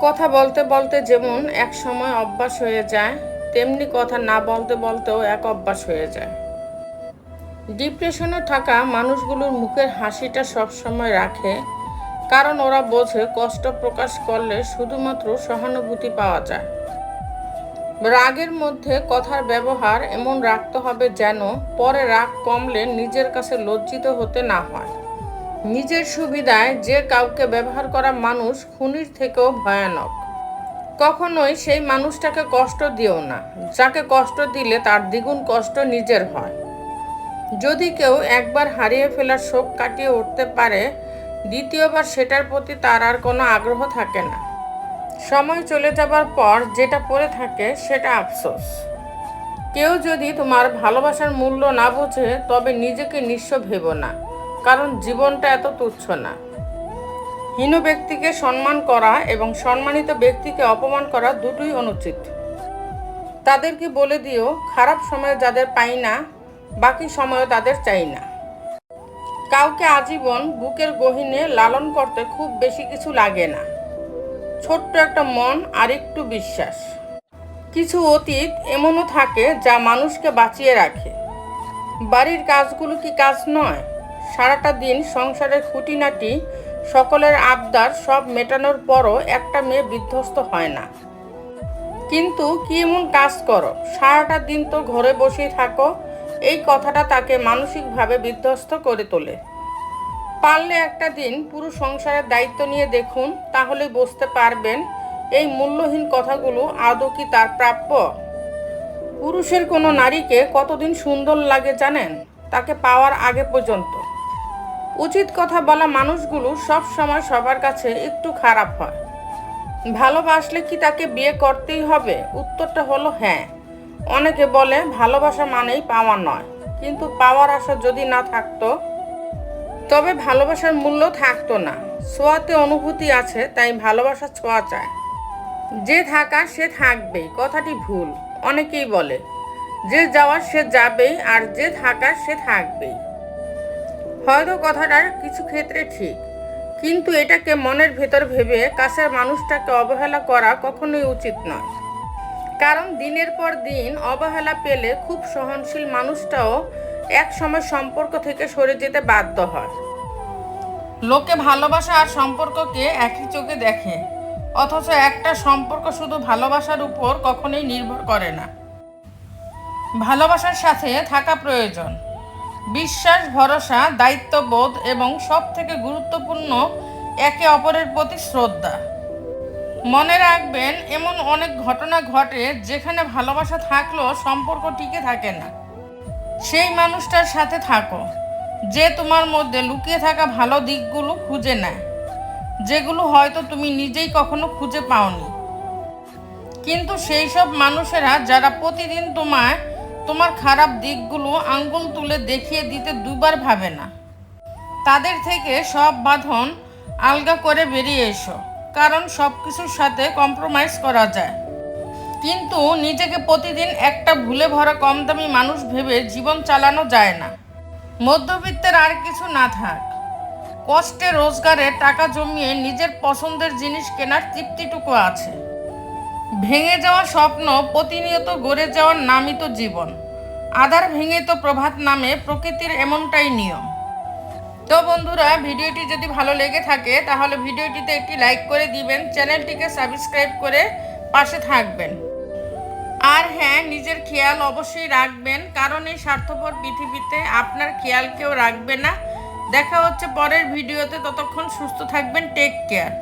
কথা বলতে বলতে যেমন এক সময় অভ্যাস হয়ে যায়, তেমনি কথা না বলতে বলতেও এক অভ্যাস হয়ে যায়। ডিপ্রেশনে থাকা মানুষগুলোর মুখের হাসিটা সবসময় রাখে, কারণ ওরা বোঝে কষ্ট প্রকাশ করলে শুধুমাত্র সহানুভূতি পাওয়া যায়। রাগের মধ্যে কথার ব্যবহার এমন রাখতে হবে যেন পরে রাগ কমলে নিজের কাছে লজ্জিত হতে না হয়। নিজের সুবিধায় যে কাউকে ব্যবহার করা মানুষ খুনির থেকেও ভয়ানক। কখনোই সেই মানুষটাকে কষ্ট দিও না, যাকে কষ্ট দিলে তার দ্বিগুণ কষ্ট নিজের হয়। যদি কেউ একবার হারিয়ে ফেলার শোক কাটিয়ে উঠতে পারে, দ্বিতীয়বার সেটার প্রতি তার আর কোনো আগ্রহ থাকে না। সময় চলে যাবার পর যেটা পড়ে থাকে সেটা আফসোস। কেউ যদি তোমার ভালোবাসার মূল্য না বোঝে, তবে নিজেকে নিঃস্ব ভেবো না, কারণ জীবনটা এত তুচ্ছ না। হীন ব্যক্তিকে সম্মান করা এবং সম্মানিত ব্যক্তিকে অপমান করা দুটোই অনুচিত। তাদেরকে বলে দিও, খারাপ সময়ে যাদের পাই না, বাকি সময়ও তাদের চাই না। কাউকে আজীবন বুকের গহীনে লালন করতে খুব বেশি কিছু লাগে না, ছোট্ট একটা মন আর একটু বিশ্বাস। কিছু অতীত এমনও থাকে যা মানুষকে বাঁচিয়ে রাখে। বাড়ির কাজগুলো কি কাজ নয়? সারাটা দিন সংসারের খুঁটিনাটি, সকলের আবদার সব মেটানোর পরও একটা মেয়ে বিধ্বস্ত হয় না। কিন্তু কি এমন কাজ করো, সারাটা দিন তো ঘরে বসেই থাকো, এই কথাটা তাকে মানসিকভাবে বিধ্বস্ত করে তোলে। পারলে একটা দিন পুরো সংসারের দায়িত্ব নিয়ে দেখুন, তাহলে বুঝতে পারবেন এই মূল্যহীন কথাগুলো আদৌ কি তার প্রাপ্য। পুরুষের কোনো নারীকে কতদিন সুন্দর লাগে জানেন? তাকে পাওয়ার আগে পর্যন্ত। উচিত কথা বলা মানুষগুলো সব সময় সবার কাছে একটু খারাপ হয়। ভালোবাসলে কি তাকে বিয়ে করতেই হবে? উত্তরটা হলো হ্যাঁ। অনেকে বলে ভালোবাসা মানেই পাওয়া নয়, কিন্তু পাওয়ার আশা যদি না থাকতো তবে ভালোবাসার মূল্য থাকতো না। ছোঁয়াতে অনুভূতি আছে, তাই ভালোবাসা ছোঁয়া চায়। যে থাকার সে থাকবেই, কথাটি ভুল। অনেকেই বলে যে যাওয়ার সে যাবেই, আর যে থাকার সে থাকবেই। হয়তো কথাটা কিছু ক্ষেত্রে ঠিক, কিন্তু এটাকে মনের ভেতর ভেবে কাছের মানুষটাকে অবহেলা করা কখনোই উচিত নয়। কারণ দিনের পর দিন অবহেলা পেলে খুব সহনশীল মানুষটাও এক সময় সম্পর্ক থেকে সরে যেতে বাধ্য হয়। লোকে ভালোবাসা আর সম্পর্ককে একই চোখে দেখে, অথচ একটা সম্পর্ক শুধু ভালোবাসার উপর কখনোই নির্ভর করে না। ভালোবাসার সাথে থাকা প্রয়োজন বিশ্বাস, ভরসা, দায়িত্ববোধ এবং সব থেকে গুরুত্বপূর্ণ একে অপরের প্রতি শ্রদ্ধা। মনে রাখবেন, এমন অনেক ঘটনা ঘটে যেখানে ভালোবাসা থাকলেও সম্পর্ক টিকে থাকে না। সেই মানুষটার সাথে থাকো যে তোমার মধ্যে লুকিয়ে থাকা ভালো দিকগুলো খুঁজে নেয়, যেগুলো হয়তো তুমি নিজেই কখনো খুঁজে পাওনি। কিন্তু সেই সব মানুষেরা যারা প্রতিদিন তোমার খারাপ দিকগুলো আঙ্গুল তুলে দেখিয়ে দিতে দুবার ভাবে না, তাদের থেকে সব বাঁধন আলগা করে বেরিয়ে এসো। কারণ সব কিছুর সাথে কম্প্রোমাইজ করা যায়, কিন্তু নিজেকে প্রতিদিন একটা ভুলে ভরা কম দামি মানুষ ভেবে জীবন চালানো যায় না। মধ্যবিত্তের আর কিছু না থাক, কষ্টে রোজগারে টাকা জমিয়ে নিজের পছন্দের জিনিস কেনার তৃপ্তিটুকু আছে। ভেঙে যাওয়া স্বপ্ন প্রতিনিয়ত গড়ে যাওয়ার নামই তো জীবন। আধার ভেঙে তো প্রভাত নামে, প্রকৃতির এমনটাই নিয়ম। তো বন্ধুরা, ভিডিওটি যদি ভালো লেগে থাকে তাহলে ভিডিওটিতে একটি লাইক করে দিবেন, চ্যানেলটিকে সাবস্ক্রাইব করে পাশে থাকবেন। আর হ্যাঁ, নিজের খেয়াল অবশ্যই রাখবেন, কারণ এই স্বার্থপর পৃথিবীতে আপনার খেয়াল কেউ রাখবে না। দেখা হচ্ছে পরের ভিডিওতে, ততক্ষণ সুস্থ থাকবেন। Take care.